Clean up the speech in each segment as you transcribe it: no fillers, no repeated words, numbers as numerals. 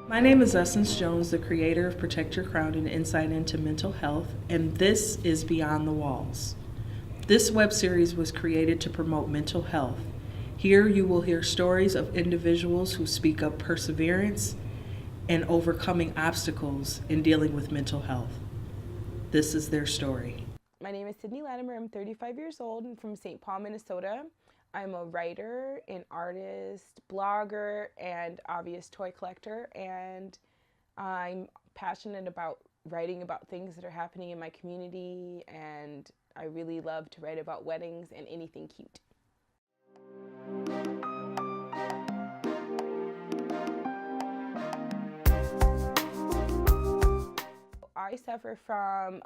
My name is Essence Jones, the creator of Protect Your Crown and Insight into Mental Health, and this is Beyond the Walls. This web series was created to promote mental health. Here you will hear stories of individuals who speak of perseverance and overcoming obstacles in dealing with mental health. This is their story. My name is Latimer. I'm 35 years old. I'm from St. Paul, Minnesota. I'm a writer, an artist, blogger, and obvious toy collector. And I'm passionate about writing about things that are happening in my community. And I really love to write about weddings and anything cute. I suffer from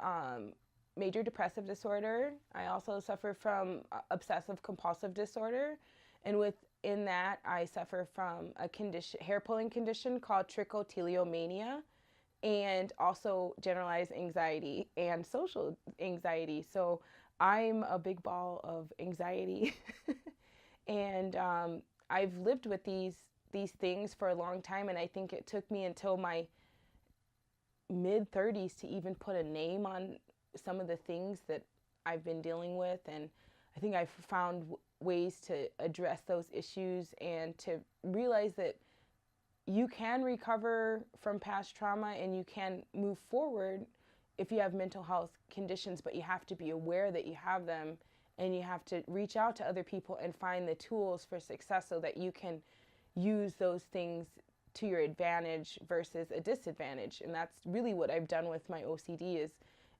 major depressive disorder. I also suffer from obsessive compulsive disorder. And within that, I suffer from a condition, hair pulling condition called trichotillomania, and also generalized anxiety and social anxiety. So I'm a big ball of anxiety. And I've lived with these things for a long time, and I think it took me until my mid 30s to even put a name on some of the things that I've been dealing with. And I think I've found ways to address those issues and to realize that you can recover from past trauma and you can move forward if you have mental health conditions, but you have to be aware that you have them, and you have to reach out to other people and find the tools for success so that you can use those things to your advantage versus a disadvantage. And that's really what I've done with my OCD is,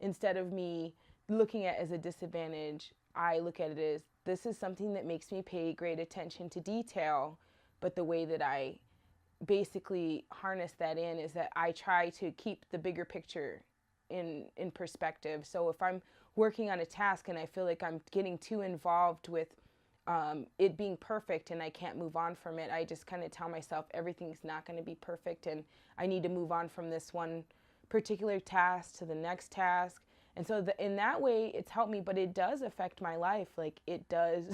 instead of me looking at it as a disadvantage, I look at it as this is something that makes me pay great attention to detail, but the way that I basically harness that in is that I try to keep the bigger picture in perspective. So if I'm working on a task and I feel like I'm getting too involved with it being perfect and I can't move on from it, I just kind of tell myself everything's not going to be perfect and I need to move on from this one particular task to the next task. And so in that way, it's helped me, but it does affect my life. Like it does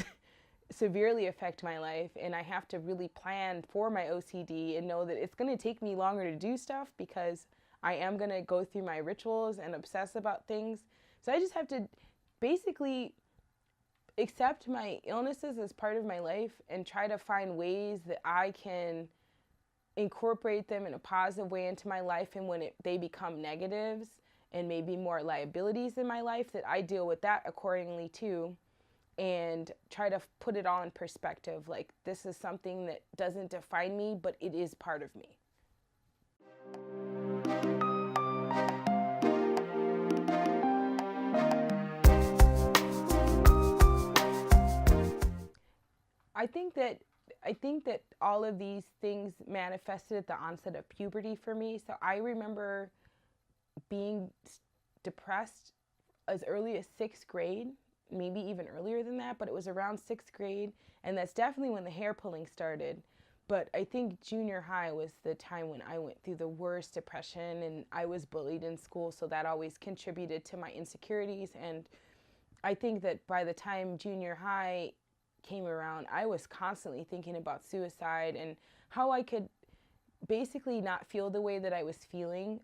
severely affect my life, and I have to really plan for my OCD and know that it's going to take me longer to do stuff because I am going to go through my rituals and obsess about things. So I just have to basically accept my illnesses as part of my life and try to find ways that I can incorporate them in a positive way into my life. And when they become negatives and maybe more liabilities in my life, that I deal with that accordingly too, and try to put it all in perspective. Like this is something that doesn't define me, but it is part of me. I think that all of these things manifested at the onset of puberty for me. So I remember being depressed as early as 6th grade, maybe even earlier than that, but it was around 6th grade, and that's definitely when the hair pulling started. But I think junior high was the time when I went through the worst depression, and I was bullied in school, so that always contributed to my insecurities. And I think that by the time junior high came around, I was constantly thinking about suicide and how I could basically not feel the way that I was feeling.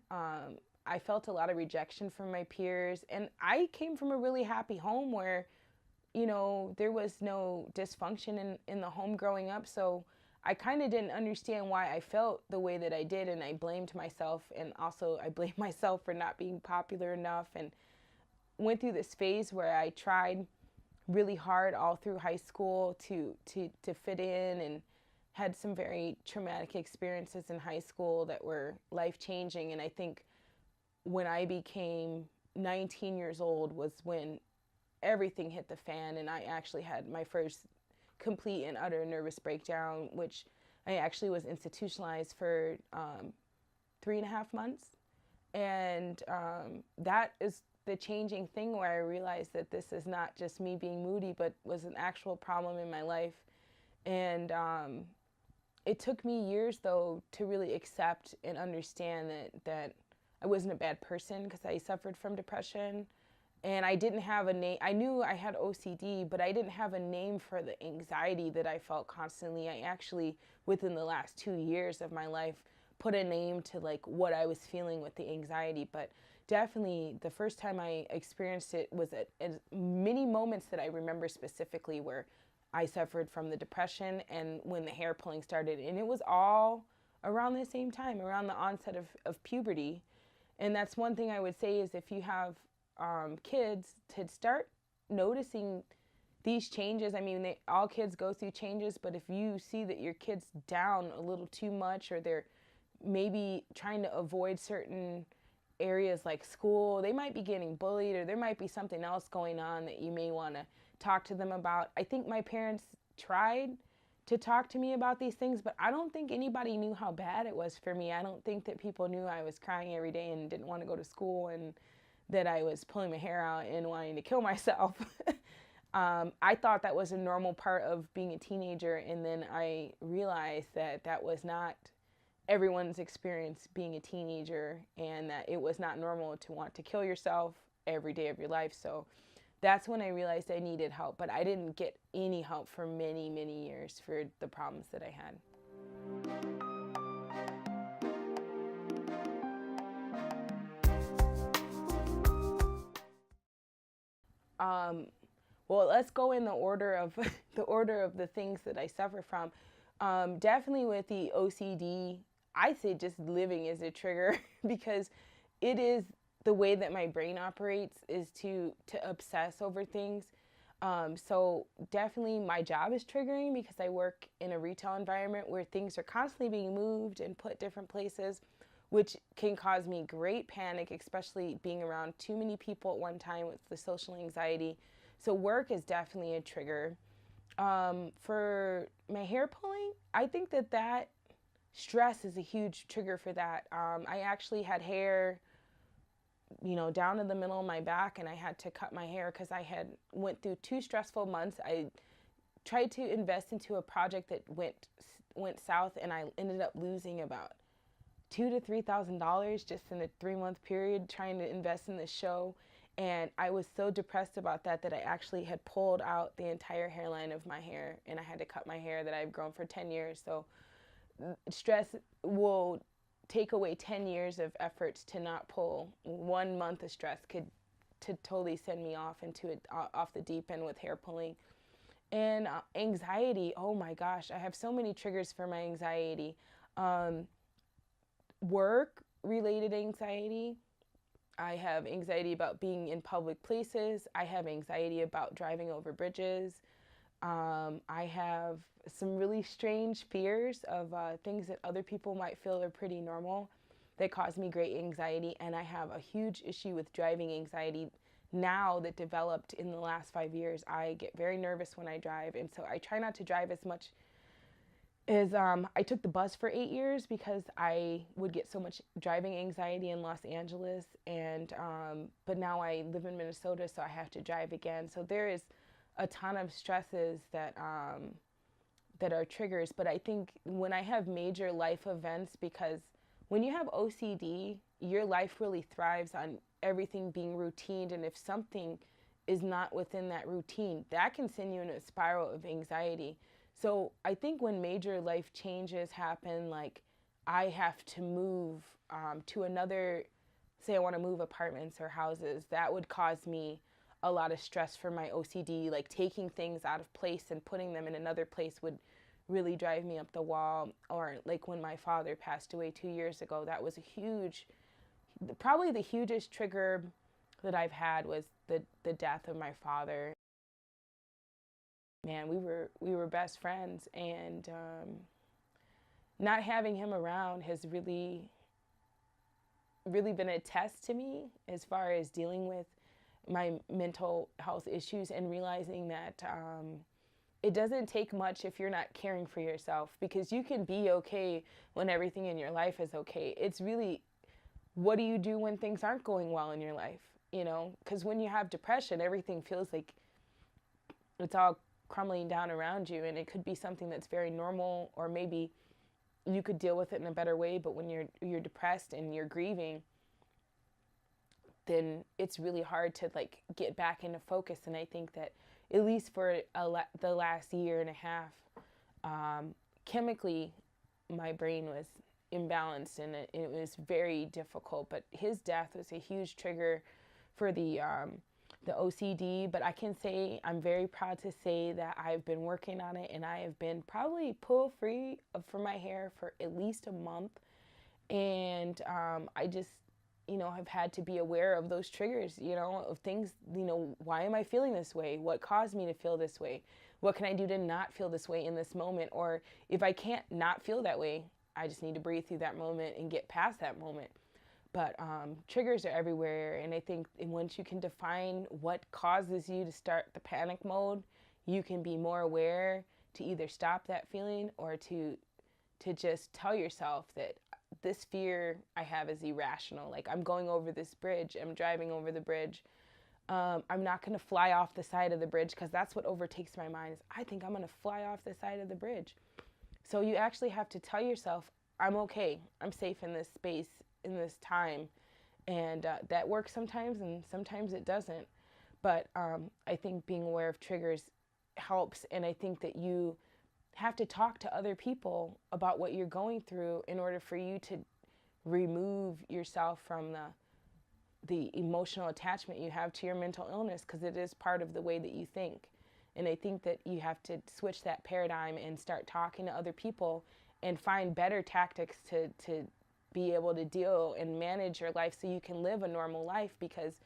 I felt a lot of rejection from my peers, and I came from a really happy home where, you know, there was no dysfunction in the home growing up. So I kind of didn't understand why I felt the way that I did, and I blamed myself, and also I blamed myself for not being popular enough, and went through this phase where I tried really hard all through high school to fit in, and had some very traumatic experiences in high school that were life-changing. And I think when I became 19 years old was when everything hit the fan, and I actually had my first complete and utter nervous breakdown, which I actually was institutionalized for 3.5 months. And that is the changing thing where I realized that this is not just me being moody, but was an actual problem in my life. And it took me years, though, to really accept and understand that I wasn't a bad person because I suffered from depression. And I didn't have a name. I knew I had OCD, but I didn't have a name for the anxiety that I felt constantly. I actually, within the last 2 years of my life, put a name to like what I was feeling with the anxiety. But definitely the first time I experienced it was at many moments that I remember specifically where I suffered from the depression and when the hair pulling started. And it was all around the same time, around the onset of puberty. And that's one thing I would say is if you have kids, to start noticing these changes. I mean, all kids go through changes, but if you see that your kid's down a little too much, or they're maybe trying to avoid certain areas like school, they might be getting bullied, or there might be something else going on that you may want to talk to them about. I think my parents tried to talk to me about these things, but I don't think anybody knew how bad it was for me. I don't think that people knew I was crying every day and didn't want to go to school, and that I was pulling my hair out and wanting to kill myself. I thought that was a normal part of being a teenager, and then I realized that that was not everyone's experience being a teenager, and that it was not normal to want to kill yourself every day of your life. So that's when I realized I needed help, but I didn't get any help for many, many years for the problems that I had. Um, well, let's go in the order of the order of the things that I suffer from. Definitely with the OCD, I say just living is a trigger because it is the way that my brain operates is to obsess over things. So definitely my job is triggering because I work in a retail environment where things are constantly being moved and put different places, which can cause me great panic, especially being around too many people at one time with the social anxiety. So work is definitely a trigger. For my hair pulling, I think that stress is a huge trigger for that. I actually had hair, down in the middle of my back, and I had to cut my hair because I had went through 2 stressful months. I tried to invest into a project that went south, and I ended up losing about $2,000 to $3,000 just in a 3-month period trying to invest in this show. And I was so depressed about that I actually had pulled out the entire hairline of my hair, and I had to cut my hair that I've grown for 10 years. So stress will take away 10 years of efforts to not pull. 1 month of stress could to totally send me off into it, off the deep end with hair pulling. And anxiety, oh my gosh, I have so many triggers for my anxiety. Work related anxiety. I have anxiety about being in public places. I have anxiety about driving over bridges. I have some really strange fears of things that other people might feel are pretty normal that cause me great anxiety. And I have a huge issue with driving anxiety now that developed in the last 5 years. I get very nervous when I drive, and so I try not to drive as much as I took the bus for 8 years because I would get so much driving anxiety in Los Angeles, and but now I live in Minnesota, so I have to drive again. So there is a ton of stresses that that are triggers. But I think when I have major life events, because when you have OCD, your life really thrives on everything being routine, and if something is not within that routine, that can send you in a spiral of anxiety. So I think when major life changes happen, like I have to move to another, say I want to move apartments or houses, that would cause me a lot of stress for my OCD. Like taking things out of place and putting them in another place would really drive me up the wall. Or like when my father passed away 2 years ago, that was a huge, probably the hugest trigger that I've had was the death of my father. Man, we were best friends, and not having him around has really been a test to me as far as dealing with my mental health issues, and realizing that it doesn't take much if you're not caring for yourself, because you can be okay when everything in your life is okay. It's really, what do you do when things aren't going well in your life? Because when you have depression, everything feels like it's all crumbling down around you, and it could be something that's very normal, or maybe you could deal with it in a better way. But when you're depressed and you're grieving, then it's really hard to like get back into focus. And I think that at least for the last year and a half, chemically my brain was imbalanced, and it was very difficult. But his death was a huge trigger for the OCD. But I can say I'm very proud to say that I've been working on it, and I have been probably pull free for my hair for at least a month. And I just, have had to be aware of those triggers, of things, why am I feeling this way? What caused me to feel this way? What can I do to not feel this way in this moment? Or if I can't not feel that way, I just need to breathe through that moment and get past that moment. But triggers are everywhere. And I think once you can define what causes you to start the panic mode, you can be more aware to either stop that feeling or to just tell yourself that this fear I have is irrational. Like, I'm going over this bridge, I'm driving over the bridge. I'm not going to fly off the side of the bridge, because that's what overtakes my mind is I think I'm going to fly off the side of the bridge. So you actually have to tell yourself, I'm okay, I'm safe in this space, in this time. And that works sometimes, and sometimes it doesn't. But I think being aware of triggers helps. And I think that you have to talk to other people about what you're going through in order for you to remove yourself from the emotional attachment you have to your mental illness, because it is part of the way that you think. And I think that you have to switch that paradigm and start talking to other people and find better tactics to be able to deal and manage your life so you can live a normal life. Because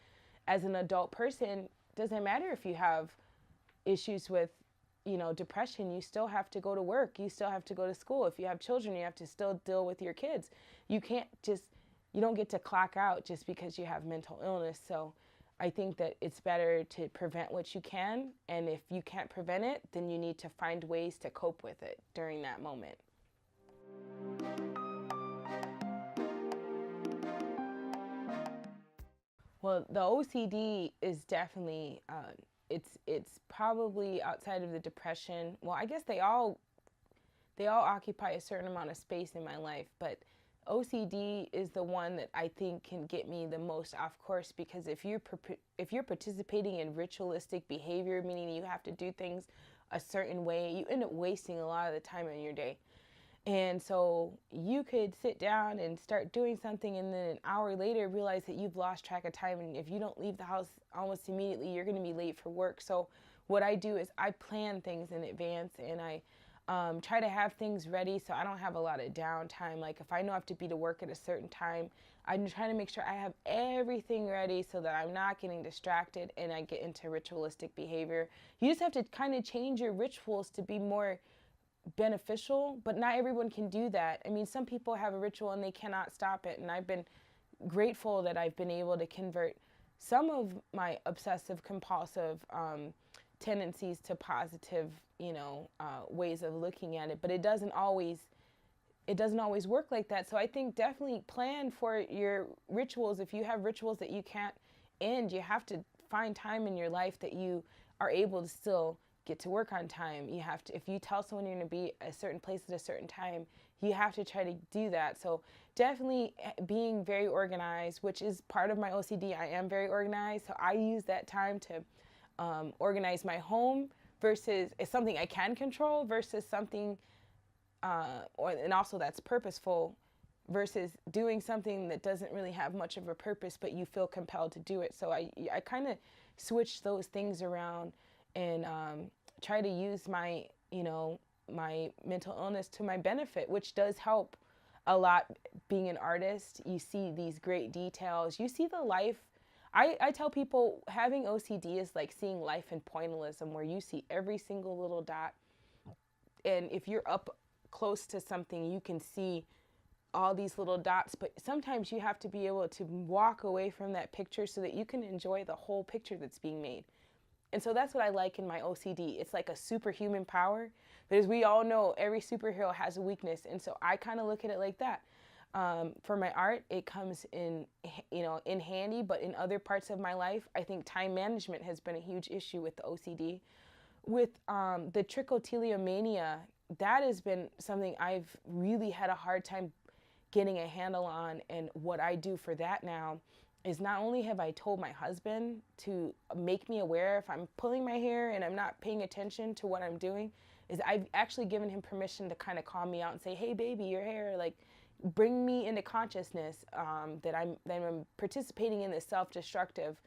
as an adult person, it doesn't matter if you have issues with depression, you still have to go to work, you still have to go to school. If you have children, you have to still deal with your kids. You don't get to clock out just because you have mental illness. So I think that it's better to prevent what you can, and if you can't prevent it, then you need to find ways to cope with it during that moment. Well, the OCD is definitely it's probably outside of the depression. Well, I guess they all occupy a certain amount of space in my life, but OCD is the one that I think can get me the most off course, because if you're participating in ritualistic behavior, meaning you have to do things a certain way, you end up wasting a lot of the time in your day. And so you could sit down and start doing something, and then an hour later realize that you've lost track of time. And if you don't leave the house almost immediately, you're going to be late for work. So what I do is I plan things in advance, and I try to have things ready so I don't have a lot of downtime. Like, if I know I have to be to work at a certain time, I'm trying to make sure I have everything ready so that I'm not getting distracted and I get into ritualistic behavior. You just have to kind of change your rituals to be more beneficial, but not everyone can do that. I mean, some people have a ritual and they cannot stop it, and I've been grateful that I've been able to convert some of my obsessive compulsive tendencies to positive, ways of looking at it. But it doesn't always work like that. So I think definitely plan for your rituals. If you have rituals that you can't end, you have to find time in your life that you are able to still get to work on time. You have to, if you tell someone you're going to be at a certain place at a certain time, you have to try to do that. So definitely being very organized, which is part of my OCD. I am very organized, so I use that time to organize my home versus it's something I can control versus something, and also that's purposeful, versus doing something that doesn't really have much of a purpose, but you feel compelled to do it. So I kind of switch those things around and try to use my mental illness to my benefit, which does help a lot. Being an artist, you see these great details. You see the life. I tell people having OCD is like seeing life in pointillism, where you see every single little dot. And if you're up close to something, you can see all these little dots. But sometimes you have to be able to walk away from that picture so that you can enjoy the whole picture that's being made. And so that's what I like in my OCD. It's like a superhuman power. But as we all know, every superhero has a weakness. And so I kind of look at it like that. For my art, it comes in handy, but in other parts of my life, I think time management has been a huge issue with the OCD. With the trichotillomania, that has been something I've really had a hard time getting a handle on. And what I do for that now is not only have I told my husband to make me aware if I'm pulling my hair and I'm not paying attention to what I'm doing, is I've actually given him permission to kind of call me out and say, hey baby, your hair, like, bring me into consciousness, that I'm participating in this self-destructive,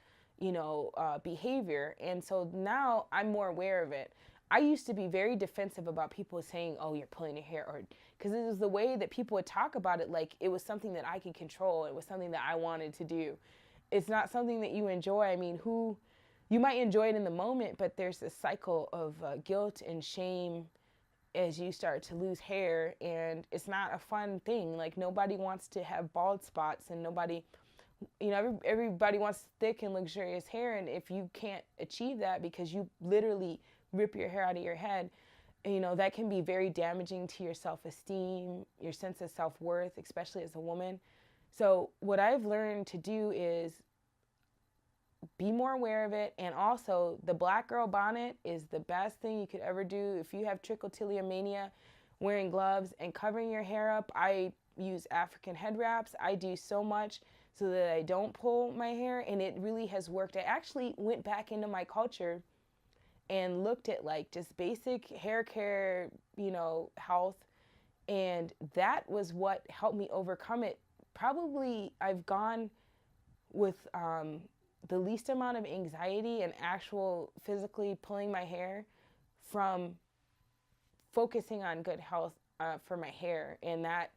behavior. And so now I'm more aware of it. I used to be very defensive about people saying, "Oh, you're pulling your hair," or because it was the way that people would talk about it, like it was something that I could control. It was something that I wanted to do. It's not something that you enjoy. I mean, who you might enjoy it in the moment, but there's this cycle of guilt and shame as you start to lose hair, and it's not a fun thing. Like, nobody wants to have bald spots, and nobody, everybody wants thick and luxurious hair. And if you can't achieve that because you literally rip your hair out of your head, that can be very damaging to your self-esteem, your sense of self-worth, especially as a woman. So what I've learned to do is be more aware of it. And also, the black girl bonnet is the best thing you could ever do. If you have trichotillomania, wearing gloves and covering your hair up, I use African head wraps. I do so much so that I don't pull my hair, and it really has worked. I actually went back into my culture and looked at like just basic hair care, health, and that was what helped me overcome it. Probably I've gone with the least amount of anxiety and actual physically pulling my hair from focusing on good health for my hair, and that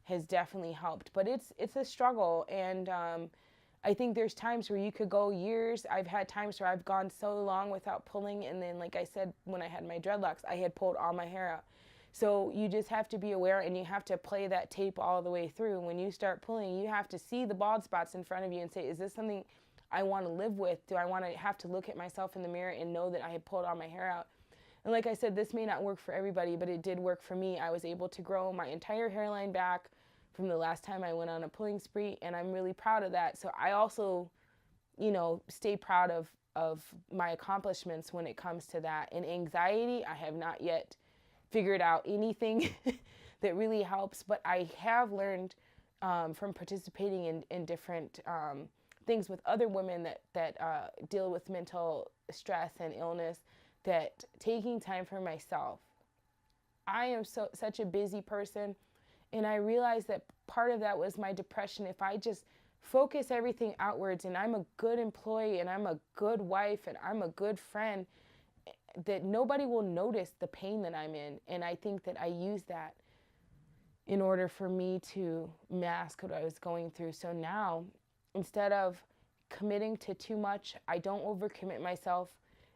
has definitely helped. But it's a struggle, and I think there's times where you could go years. I've had times where I've gone so long without pulling, and then, like I said, when I had my dreadlocks, I had pulled all my hair out. So you just have to be aware, and you have to play that tape all the way through. When you start pulling, you have to see the bald spots in front of you and say, is this something I want to live with? Do I want to have to look at myself in the mirror and know that I had pulled all my hair out? And like I said, this may not work for everybody, but it did work for me. I was able to grow my entire hairline back from the last time I went on a pulling spree, and I'm really proud of that. So I also, stay proud of my accomplishments when it comes to that. And anxiety, I have not yet figured out anything that really helps, but I have learned from participating in different things with other women that deal with mental stress and illness, that taking time for myself. I am such a busy person, and I realized that part of that was my depression. If I just focus everything outwards, and I'm a good employee, and I'm a good wife, and I'm a good friend, that nobody will notice the pain that I'm in. And I think that I use that in order for me to mask what I was going through. So now, instead of committing to too much, I don't overcommit myself.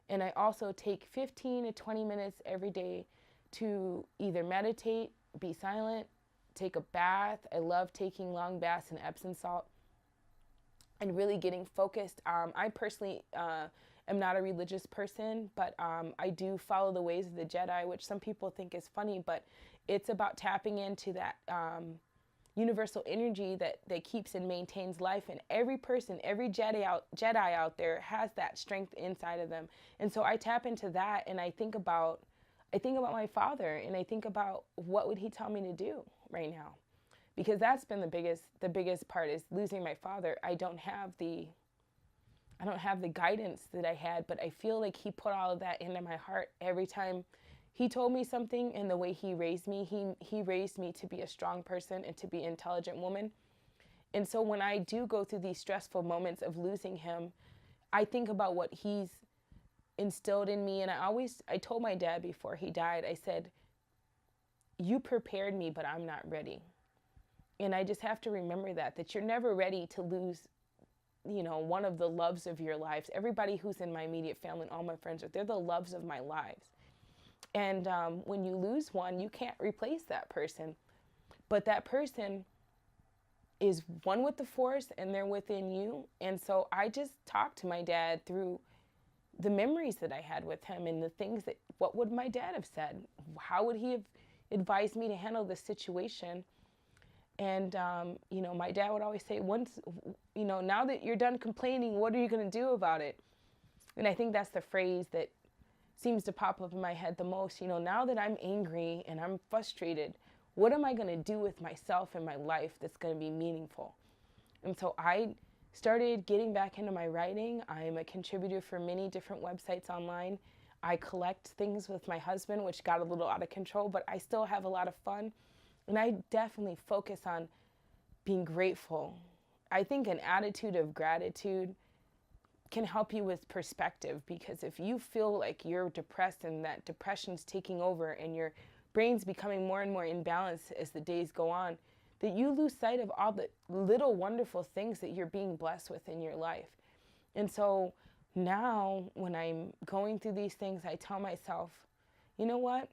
And I also take 15 to 20 minutes every day to either meditate, be silent, take a bath. I love taking long baths in Epsom salt and really getting focused. I personally am not a religious person, but I do follow the ways of the Jedi, which some people think is funny, but it's about tapping into that universal energy that keeps and maintains life. And every person, every Jedi out there has that strength inside of them. And so I tap into that, and I think about my father, and I think about what would he tell me to do right now, because that's been the biggest part, is losing my father. I don't have the guidance that I had, but I feel like he put all of that into my heart every time he told me something. And the way he raised me, he raised me to be a strong person and to be an intelligent woman. And so when I do go through these stressful moments of losing him, I think about what he's instilled in me. And I told my dad before he died, I said, you prepared me, but I'm not ready. And I just have to remember that you're never ready to lose, one of the loves of your lives. Everybody who's in my immediate family and all my friends, they're the loves of my lives. And when you lose one, you can't replace that person. But that person is one with the force, and they're within you. And so I just talked to my dad through the memories that I had with him, and the things what would my dad have said? How would he have advised me to handle this situation? And, my dad would always say, now that you're done complaining, what are you going to do about it? And I think that's the phrase that seems to pop up in my head the most. Now that I'm angry and I'm frustrated, what am I going to do with myself and my life that's going to be meaningful? And so I started getting back into my writing. I'm a contributor for many different websites online. I collect things with my husband, which got a little out of control, but I still have a lot of fun. And I definitely focus on being grateful. I think an attitude of gratitude can help you with perspective, because if you feel like you're depressed and that depression's taking over and your brain's becoming more and more imbalanced as the days go on, that you lose sight of all the little wonderful things that you're being blessed with in your life. And so now when I'm going through these things, I tell myself, you know what?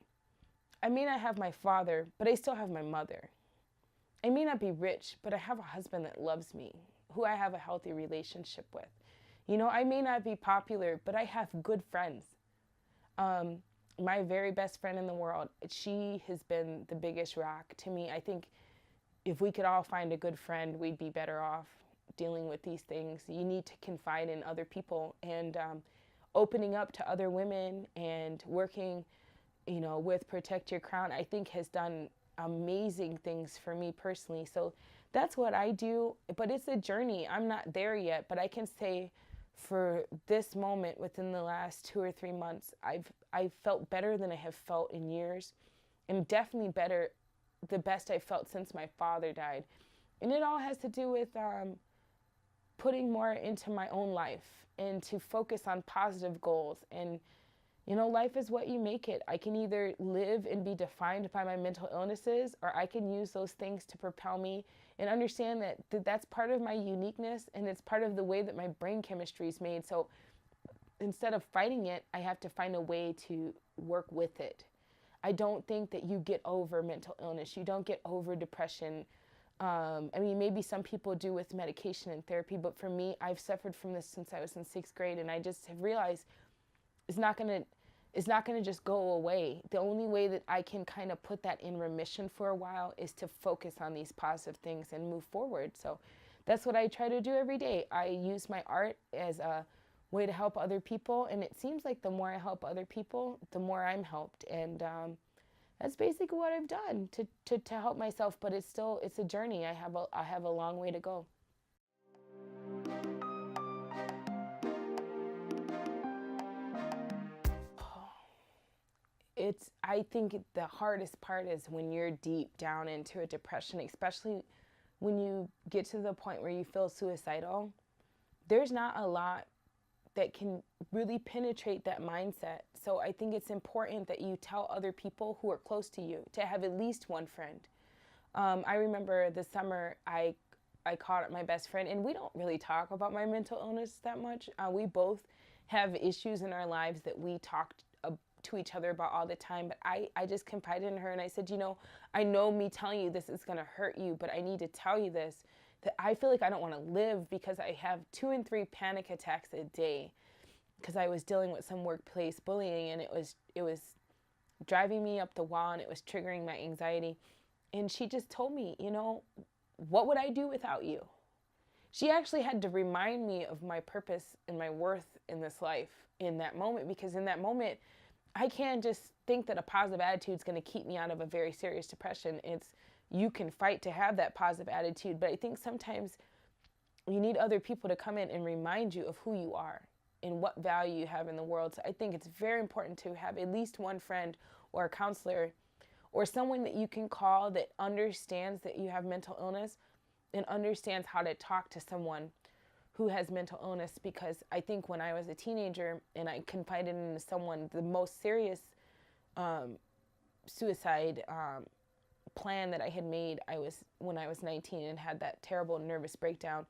I may not have my father, but I still have my mother. I may not be rich, but I have a husband that loves me, who I have a healthy relationship with. You know, I may not be popular, but I have good friends. Um, my very best friend in the world, she has been the biggest rock to me. I think if we could all find a good friend, we'd be better off dealing with these things. You need to confide in other people, and opening up to other women and working, with Protect Your Crown, I think has done amazing things for me personally. So that's what I do, but it's a journey. I'm not there yet, but I can say for this moment within the last 2 or 3 months, I've felt better than I have felt in years, and definitely better, the best I've felt since my father died. And it all has to do with putting more into my own life and to focus on positive goals. And life is what you make it. I can either live and be defined by my mental illnesses, or I can use those things to propel me and understand that that's part of my uniqueness, and it's part of the way that my brain chemistry is made. So instead of fighting it, I have to find a way to work with it. I don't think that you get over mental illness. You don't get over depression. Maybe some people do with medication and therapy, but for me, I've suffered from this since I was in 6th grade, and I just have realized it's not gonna just go away. The only way that I can kind of put that in remission for a while is to focus on these positive things and move forward. So that's what I try to do every day. I use my art as a way to help other people, and it seems like the more I help other people, the more I'm helped. And that's basically what I've done to help myself. But it's a journey. I have a long way to go. I think the hardest part is when you're deep down into a depression, especially when you get to the point where you feel suicidal. There's not a lot that can really penetrate that mindset. So I think it's important that you tell other people who are close to you to have at least one friend. I remember this summer I called up my best friend, and we don't really talk about my mental illness that much. We both have issues in our lives that we talk to each other about all the time, but I just confided in her, and I said, I know me telling you this is going to hurt you, but I need to tell you this, that I feel like I don't want to live, because I have 2 and 3 panic attacks a day because I was dealing with some workplace bullying, and it was driving me up the wall, and it was triggering my anxiety. And she just told me, what would I do without you? She actually had to remind me of my purpose and my worth in this life in that moment, because in that moment, I can't just think that a positive attitude is going to keep me out of a very serious depression. You can fight to have that positive attitude, but I think sometimes you need other people to come in and remind you of who you are and what value you have in the world. So I think it's very important to have at least one friend or a counselor or someone that you can call that understands that you have mental illness and understands how to talk to someone who has mental illness. Because I think when I was a teenager and I confided in someone the most serious suicide plan that I had made, when I was 19 and had that terrible nervous breakdown.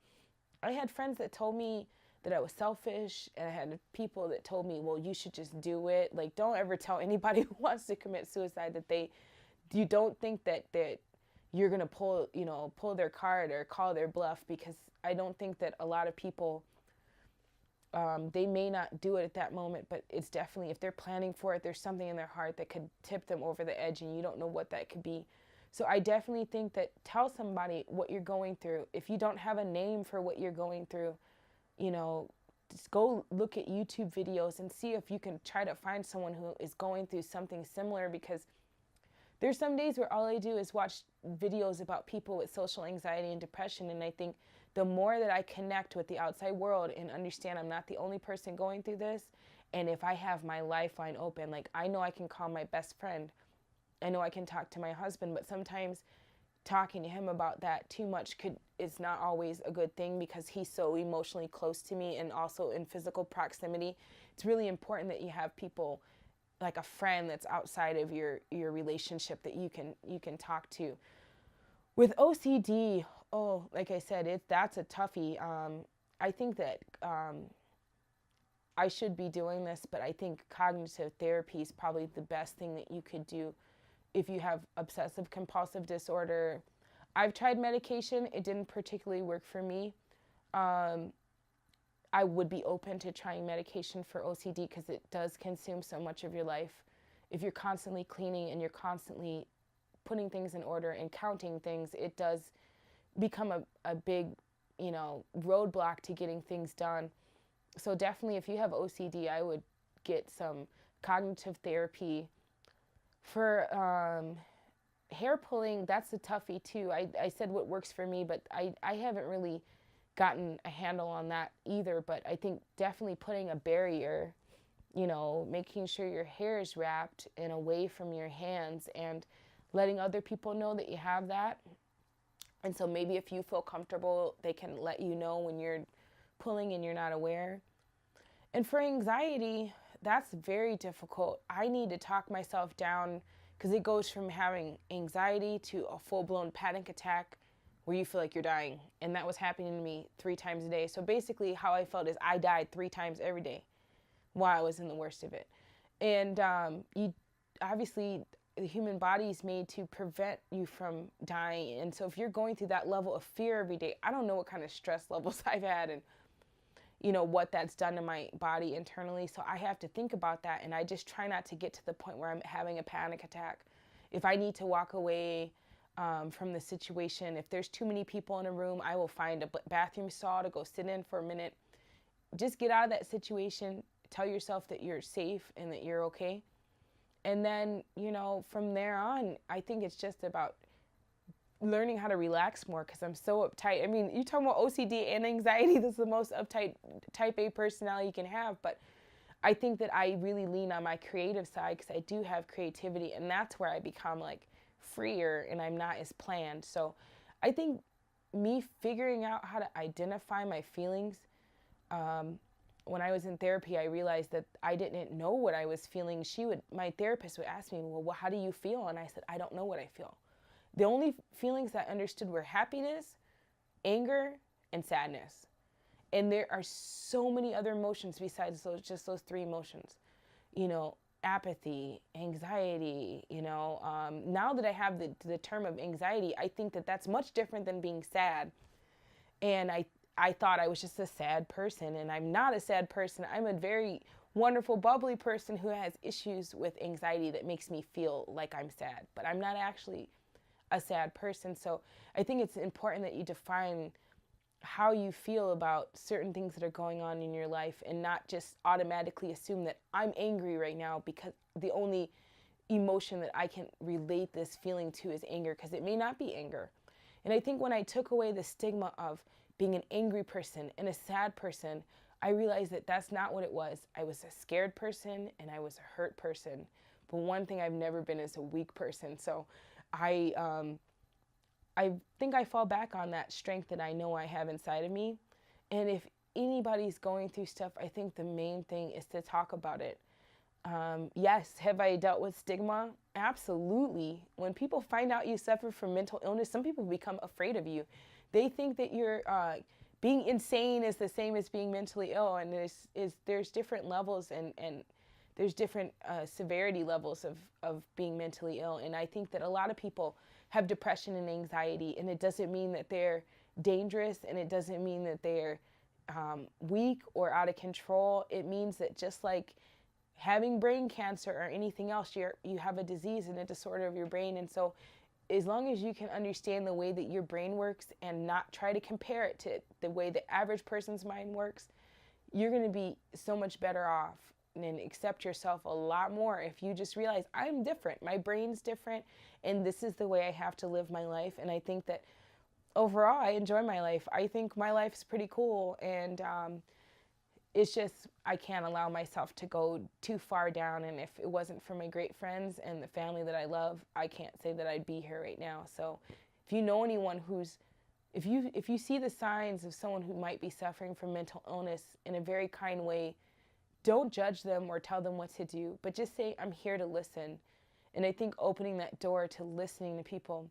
I had friends that told me that I was selfish, and I had people that told me, well, you should just do it. Like, don't ever tell anybody who wants to commit suicide that you don't think that you're going to pull their card or call their bluff, because I don't think that a lot of people, they may not do it at that moment, but it's definitely, if they're planning for it, there's something in their heart that could tip them over the edge, and you don't know what that could be. So I definitely think that tell somebody what you're going through. If you don't have a name for what you're going through, just go look at YouTube videos and see if you can try to find someone who is going through something similar, because there's some days where all I do is watch videos about people with social anxiety and depression, and I think the more that I connect with the outside world and understand I'm not the only person going through this, and if I have my lifeline open, like I know I can call my best friend I know I can talk to my husband, but sometimes talking to him about that too much is not always a good thing because he's so emotionally close to me and also in physical proximity. It's really important that you have people like a friend that's outside of your relationship that you can talk to. With OCD, oh, like I said, that's a toughie. I think that I should be doing this, but I think cognitive therapy is probably the best thing that you could do if you have obsessive compulsive disorder. I've tried medication. It didn't particularly work for me. I would be open to trying medication for OCD because it does consume so much of your life. If you're constantly cleaning and you're constantly putting things in order and counting things, it does become a big, roadblock to getting things done. So definitely if you have OCD, I would get some cognitive therapy. For hair pulling, that's a toughie too. I said what works for me, but I haven't really gotten a handle on that either. But I think definitely putting a barrier, making sure your hair is wrapped and away from your hands and letting other people know that you have that. And so maybe if you feel comfortable, they can let you know when you're pulling and you're not aware. And for anxiety, that's very difficult. I need to talk myself down because it goes from having anxiety to a full-blown panic attack where you feel like you're dying. And that was happening to me 3 times a day. So basically how I felt is I died 3 times every day while I was in the worst of it. And you obviously, the human body is made to prevent you from dying. And so if you're going through that level of fear every day, I don't know what kind of stress levels I've had and what that's done to my body internally. So I have to think about that. And I just try not to get to the point where I'm having a panic attack. If I need to walk away from the situation, if there's too many people in a room, I will find a bathroom stall to go sit in for a minute. Just get out of that situation. Tell yourself that you're safe and that you're okay. And then, from there on, I think it's just about learning how to relax more because I'm so uptight. I mean, you talking about OCD and anxiety, this is the most uptight type A personality you can have. But I think that I really lean on my creative side because I do have creativity. And that's where I become like freer and I'm not as planned. So I think me figuring out how to identify my feelings, when I was in therapy, I realized that I didn't know what I was feeling. My therapist would ask me, well, how do you feel? And I said, I don't know what I feel. The only feelings that I understood were happiness, anger, and sadness. And there are so many other emotions besides those 3 emotions. Apathy, anxiety, now that I have the term of anxiety, I think that that's much different than being sad. And I thought I was just a sad person, and I'm not a sad person. I'm a very wonderful, bubbly person who has issues with anxiety that makes me feel like I'm sad, but I'm not actually a sad person. So I think it's important that you define how you feel about certain things that are going on in your life and not just automatically assume that I'm angry right now because the only emotion that I can relate this feeling to is anger, because it may not be anger. And I think when I took away the stigma of being an angry person and a sad person, I realized that that's not what it was. I was a scared person and I was a hurt person. But one thing I've never been is a weak person. So I think I fall back on that strength that I know I have inside of me. And if anybody's going through stuff, I think the main thing is to talk about it. Yes, have I dealt with stigma? Absolutely. When people find out you suffer from mental illness, some people become afraid of you. They think that you're being insane is the same as being mentally ill, and there's different levels and there's different severity levels of being mentally ill. And I think that a lot of people have depression and anxiety, and it doesn't mean that they're dangerous, and it doesn't mean that they're weak or out of control. It means that just like having brain cancer or anything else, you have a disease and a disorder of your brain. And so as long as you can understand the way that your brain works and not try to compare it to the way the average person's mind works, you're going to be so much better off and accept yourself a lot more if you just realize I'm different. My brain's different, and this is the way I have to live my life. And I think that overall, I enjoy my life. I think my life's pretty cool, and it's just I can't allow myself to go too far down. And if it wasn't for my great friends and the family that I love, I can't say that I'd be here right now. So if you know anyone who's, if you see the signs of someone who might be suffering from mental illness, in a very kind way, don't judge them or tell them what to do, but just say, I'm here to listen. And I think opening that door to listening to people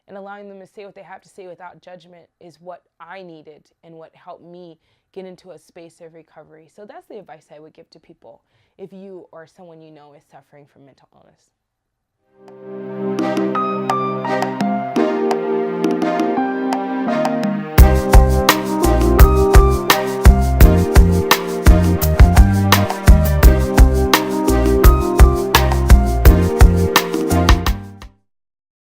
and allowing them to say what they have to say without judgment is what I needed and what helped me get into a space of recovery. So that's the advice I would give to people if you or someone you know is suffering from mental illness.